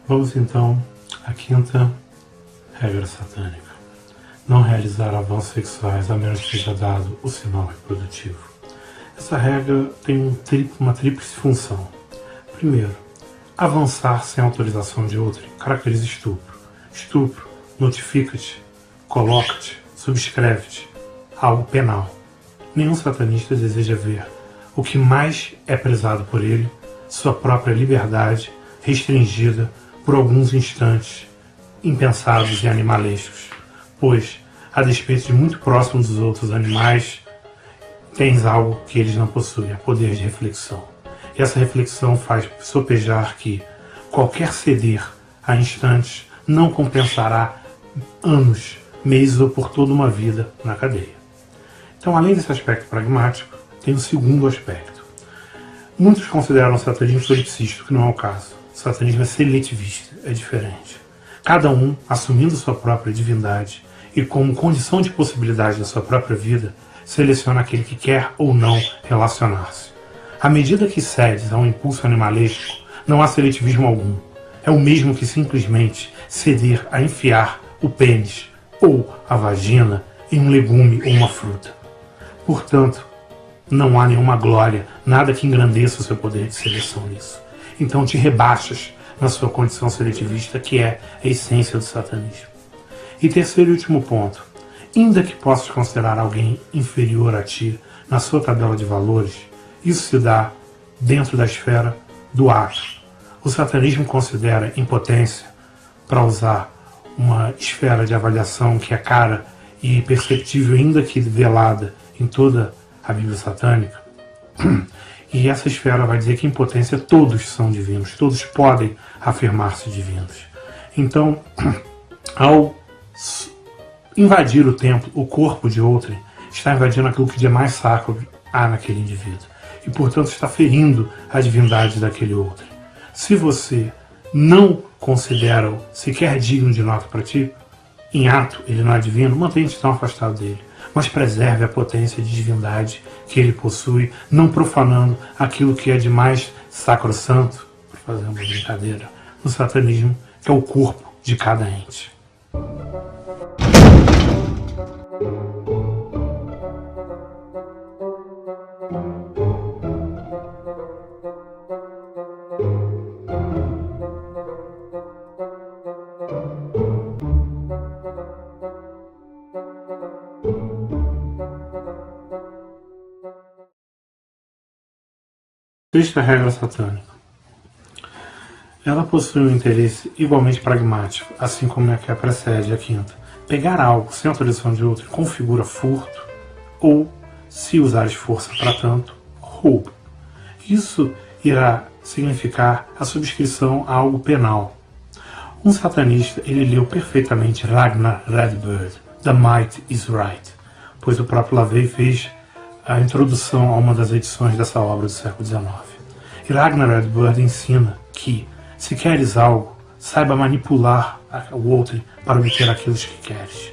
Vamos então à quinta regra satânica. Não realizar avanços sexuais a menos que seja dado o sinal reprodutivo. Essa regra tem uma tríplice função. Primeiro, avançar sem autorização de outro caracteriza estupro. Estupro notifica-te, coloca-te, subscreve-te, algo penal. Nenhum satanista deseja ver o que mais é prezado por ele, sua própria liberdade, restringida por alguns instantes impensados e animalescos, pois, a despeito de muito próximo dos outros animais, tens algo que eles não possuem, poder de reflexão. E essa reflexão faz sopejar que qualquer ceder a instantes não compensará anos, meses ou por toda uma vida na cadeia. Então, além desse aspecto pragmático, tem um segundo aspecto. Muitos consideram o satanismo solipsístico, que não é o caso. O satanismo é seletivista, é diferente. Cada um, assumindo sua própria divindade e como condição de possibilidade da sua própria vida, seleciona aquele que quer ou não relacionar-se. À medida que cedes a um impulso animalesco, não há seletivismo algum. É o mesmo que simplesmente ceder a enfiar o pênis ou a vagina em um legume ou uma fruta. Portanto, não há nenhuma glória, nada que engrandeça o seu poder de seleção nisso. Então te rebaixas na sua condição seletivista, que é a essência do satanismo. E terceiro e último ponto. Ainda que possas considerar alguém inferior a ti na sua tabela de valores, isso se dá dentro da esfera do ato. O satanismo considera impotência, para usar uma esfera de avaliação que é cara e perceptível, ainda que velada em toda a Bíblia satânica, e essa esfera vai dizer que impotência todos são divinos, todos podem afirmar-se divinos. Então, ao invadir o templo, o corpo de outrem, está invadindo aquilo que de mais sacro há naquele indivíduo, e portanto está ferindo a divindade daquele outrem. Se você não considera-o sequer digno de nota para ti, em ato ele não é divino, mantenha-te tão afastado dele, mas preserve a potência de divindade que ele possui, não profanando aquilo que é de mais sacrossanto, para fazer uma brincadeira, no satanismo, que é o corpo de cada ente. Sexta regra satânica. Ela possui um interesse igualmente pragmático, assim como é que a precede a quinta. Pegar algo sem autorização de outro configura furto ou, se usares força para tanto, roubo. Isso irá significar a subscrição a algo penal. Um satanista, ele leu perfeitamente Ragnar Redbird, The Might is Right, pois o próprio LaVey fez a introdução a uma das edições dessa obra do século XIX. E Ragnar Redbird ensina que, se queres algo, saiba manipular o outro para obter aquilo que queres.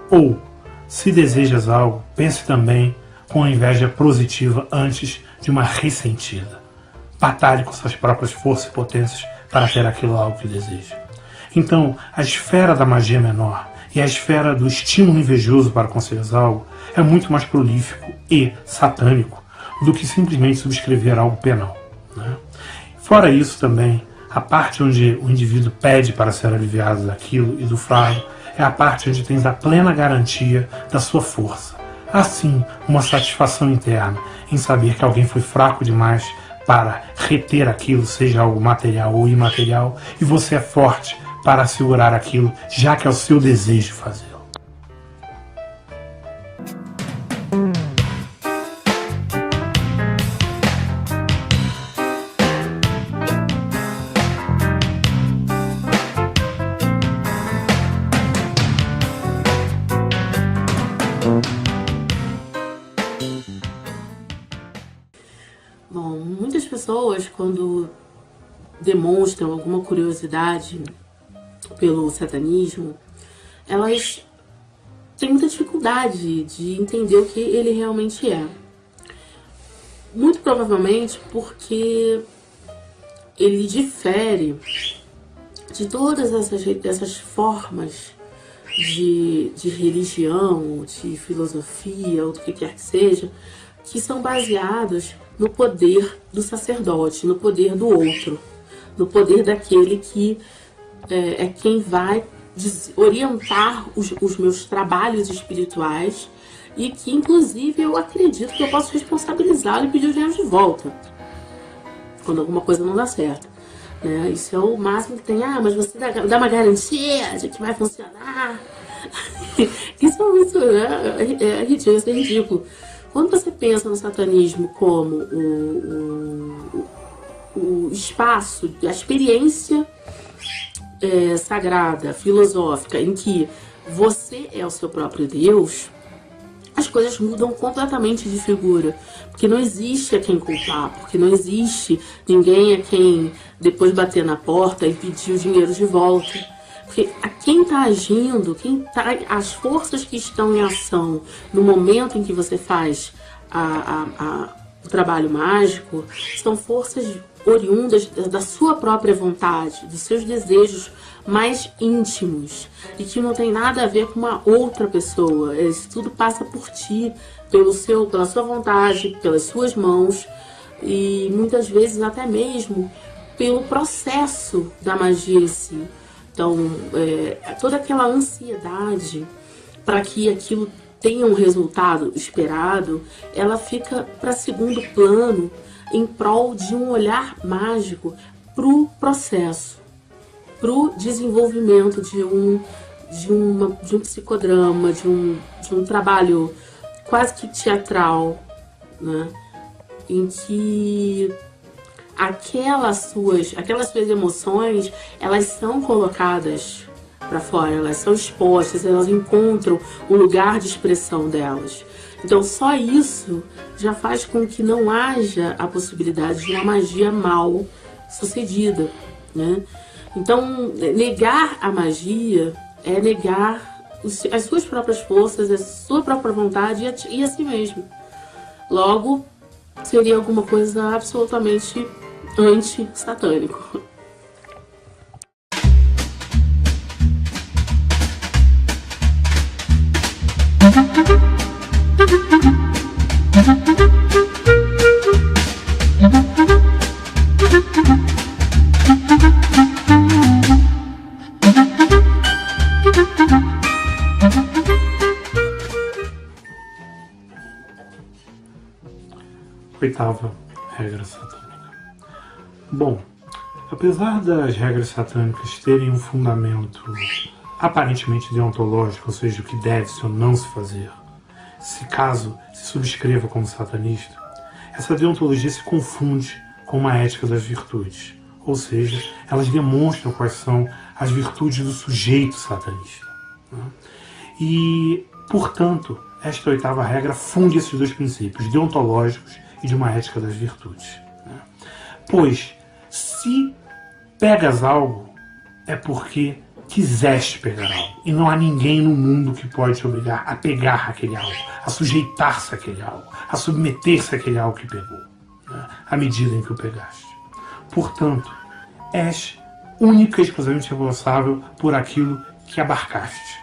Ou, se desejas algo, pense também com a inveja positiva antes de uma ressentida. Batalhe com suas próprias forças e potências para ter aquilo algo que deseja. Então, a esfera da magia menor e a esfera do estímulo invejoso para conseguir algo é muito mais prolífico e satânico do que simplesmente subscrever algo penal, né? Fora isso também, a parte onde o indivíduo pede para ser aliviado daquilo e do fardo é a parte onde tens a plena garantia da sua força. Assim, uma satisfação interna em saber que alguém foi fraco demais para reter aquilo, seja algo material ou imaterial, e você é forte para assegurar aquilo, já que é o seu desejo fazê-lo. Bom, muitas pessoas, quando demonstram alguma curiosidade pelo satanismo, elas têm muita dificuldade de entender o que ele realmente é. Muito provavelmente porque ele difere de todas essas formas de religião, de filosofia, ou do que quer que seja, que são baseados no poder do sacerdote, no poder do outro, no poder daquele que é quem vai orientar os meus trabalhos espirituais e que, inclusive, eu acredito que eu posso responsabilizá-lo e pedir o dinheiro de volta quando alguma coisa não dá certo. Isso é o máximo que tem. Mas você dá uma garantia de que vai funcionar. Isso é muito ridículo, isso é ridículo. Quando você pensa no satanismo como o espaço, a experiência sagrada, filosófica, em que você é o seu próprio Deus, as coisas mudam completamente de figura. Porque não existe a quem culpar, porque não existe ninguém a quem depois bater na porta e pedir o dinheiro de volta. Porque quem está agindo, as forças que estão em ação no momento em que você faz o trabalho mágico, são forças oriundas da sua própria vontade, dos seus desejos mais íntimos, e que não tem nada a ver com uma outra pessoa. Isso tudo passa por ti, pela sua vontade, pelas suas mãos, e muitas vezes até mesmo pelo processo da magia em si. Então, toda aquela ansiedade para que aquilo tenha um resultado esperado, ela fica para segundo plano em prol de um olhar mágico para o processo, para o desenvolvimento de um psicodrama, de um trabalho quase que teatral, né? Em que aquelas suas emoções, elas são colocadas para fora, elas são expostas, elas encontram o lugar de expressão delas. Então só isso já faz com que não haja a possibilidade de uma magia mal sucedida, né? Então negar a magia é negar as suas próprias forças, a sua própria vontade e a si mesmo. Logo, seria alguma coisa absolutamente anti-satânico. Oitava regra satânica. Bom, apesar das regras satânicas terem um fundamento aparentemente deontológico, ou seja, o que deve-se ou não se fazer, se caso se subscreva como satanista, essa deontologia se confunde com uma ética das virtudes, ou seja, elas demonstram quais são as virtudes do sujeito satanista, né? E, portanto, esta oitava regra funde esses dois princípios deontológicos e de uma ética das virtudes, né? Pois, se pegas algo, é porque quiseste pegar algo. E não há ninguém no mundo que pode te obrigar a pegar aquele algo, a sujeitar-se àquele algo, a submeter-se àquele algo que pegou, né, à medida em que o pegaste. Portanto, és única e exclusivamente responsável por aquilo que abarcaste.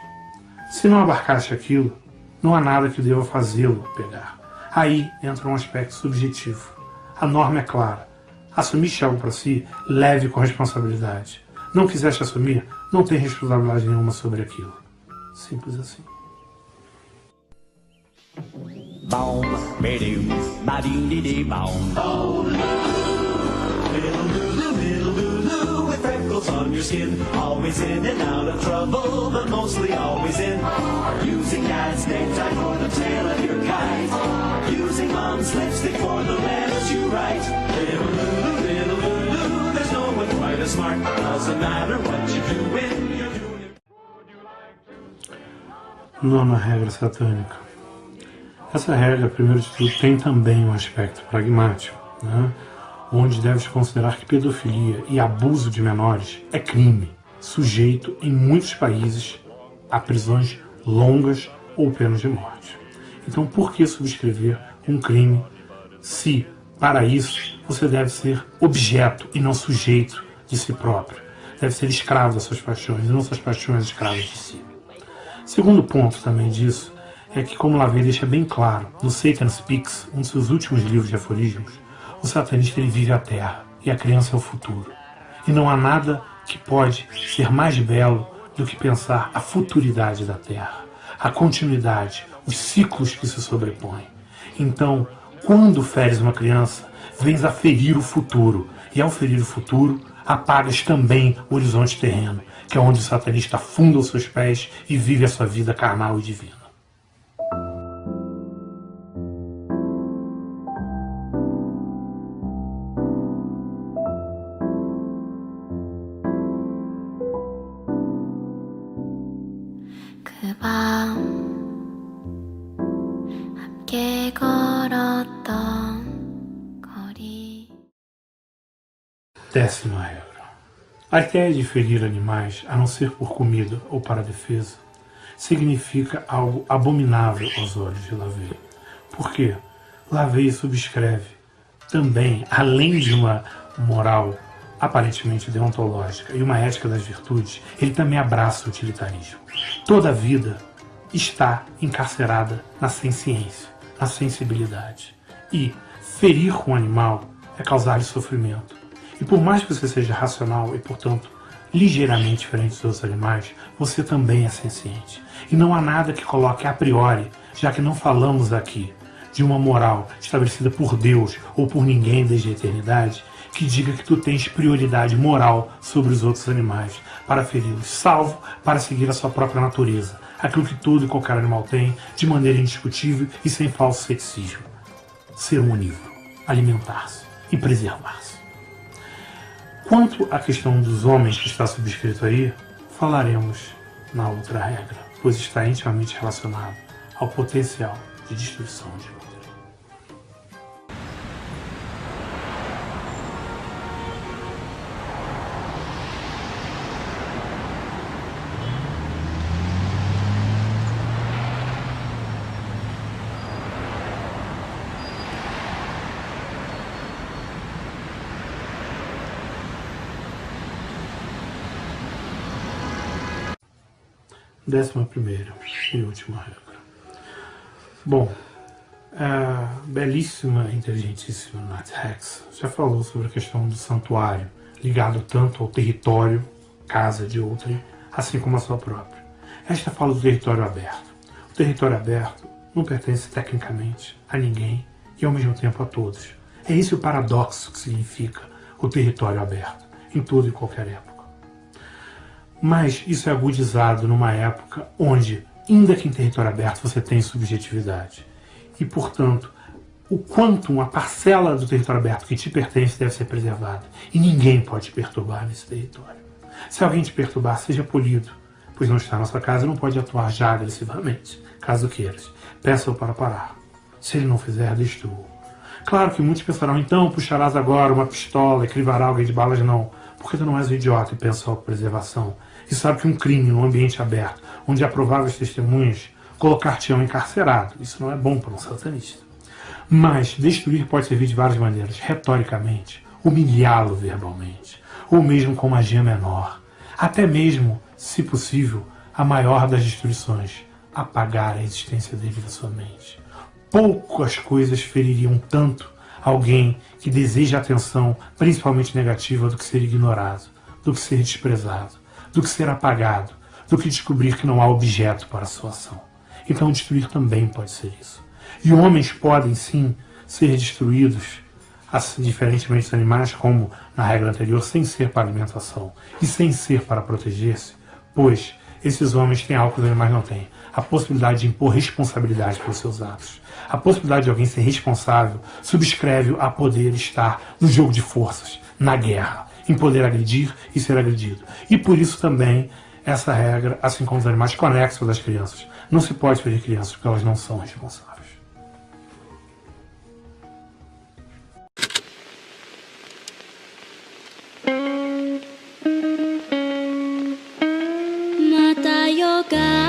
Se não abarcaste aquilo, não há nada que deva fazê-lo pegar. Aí entra um aspecto subjetivo. A norma é clara. Assumiste algo para si, leve com responsabilidade. Não quiseste assumir, não tem responsabilidade nenhuma sobre aquilo. Simples assim. Baum, bedoo, ba-dee-dee-dee, baum. Oh, little Lulu, with freckles on your skin, always in and out of trouble, but mostly always in. Using dad's necktie for the tail of your kite, using mom's lipstick for the letters you write. Little Lulu, there's no one quite as smart. Doesn't matter what you do when you're doing it. Nona regra satânica. Essa regra, primeiro de tudo, tem também um aspecto pragmático, né? Onde deve-se considerar que pedofilia e abuso de menores é crime, sujeito em muitos países a prisões longas ou penas de morte. Então, por que subscrever um crime se, para isso, você deve ser objeto e não sujeito de si próprio? deve ser escravo das suas paixões, e não suas paixões escravas de si. Segundo ponto também disso é que, como Lavey deixa bem claro no Satan Speaks, um de seus últimos livros de aforismos, o satanista ele vive a Terra e a criança é o futuro. E não há nada que pode ser mais belo do que pensar a futuridade da Terra, a continuidade, os ciclos que se sobrepõem. Então, quando feres uma criança, vens a ferir o futuro, e ao ferir o futuro, apagas também o horizonte terreno, que é onde o satanista afunda os seus pés e vive a sua vida carnal e divina. Décima regra. A ideia de ferir animais, a não ser por comida ou para defesa, significa algo abominável aos olhos de Lavey. Por quê? Lavey subscreve também, além de uma moral aparentemente deontológica e uma ética das virtudes, ele também abraça o utilitarismo. Toda a vida está encarcerada na ciência, na sensibilidade. E ferir um animal é causar-lhe sofrimento. E por mais que você seja racional e, portanto, ligeiramente diferente dos outros animais, você também é senciente. E não há nada que coloque a priori, já que não falamos aqui de uma moral estabelecida por Deus ou por ninguém desde a eternidade, que diga que tu tens prioridade moral sobre os outros animais para feri-los, salvo para seguir a sua própria natureza, aquilo que todo e qualquer animal tem, de maneira indiscutível e sem falso ceticismo: ser um onívoro, alimentar-se e preservar-se. Quanto à questão dos homens que está subscrito aí, falaremos na outra regra, pois está intimamente relacionado ao potencial de destruição de outra. Décima primeira e última regra. Bom, a belíssima e inteligentíssima Nat Hicks já falou sobre a questão do santuário, ligado tanto ao território, casa de outrem, assim como a sua própria. Esta fala do território aberto. O território aberto não pertence tecnicamente a ninguém e ao mesmo tempo a todos. É esse o paradoxo que significa o território aberto, em toda e qualquer época. Mas isso é agudizado numa época onde, ainda que em território aberto, você tem subjetividade. E, portanto, o quantum, a parcela do território aberto que te pertence deve ser preservada. E ninguém pode te perturbar nesse território. Se alguém te perturbar, seja polido, pois não está na sua casa e não pode atuar já agressivamente. Caso queiras, peça-o para parar. Se ele não fizer, destrua-o. Claro que muitos pensarão, então puxarás agora uma pistola e crivará alguém de balas. Não, porque tu não és um idiota e pensa em preservação. E sabe que um crime num ambiente aberto, onde há prováveis testemunhas, colocar-te-ão encarcerado. Isso não é bom para um satanista. Mas destruir pode servir de várias maneiras. Retoricamente, humilhá-lo verbalmente, ou mesmo com magia menor. Até mesmo, se possível, a maior das destruições, apagar a existência dele da sua mente. Poucas coisas feririam tanto alguém que deseja atenção, principalmente negativa, do que ser ignorado, do que ser desprezado, do que ser apagado, do que descobrir que não há objeto para a sua ação. Então destruir também pode ser isso. E homens podem sim ser destruídos, assim, diferentemente dos animais, como na regra anterior, sem ser para alimentação e sem ser para proteger-se, pois esses homens têm algo que os animais não têm: a possibilidade de impor responsabilidade pelos seus atos. A possibilidade de alguém ser responsável subscreve a poder estar no jogo de forças, na guerra, em poder agredir e ser agredido. E por isso também essa regra, assim como os animais, conexos das crianças. Não se pode ferir crianças porque elas não são responsáveis. Mata yoga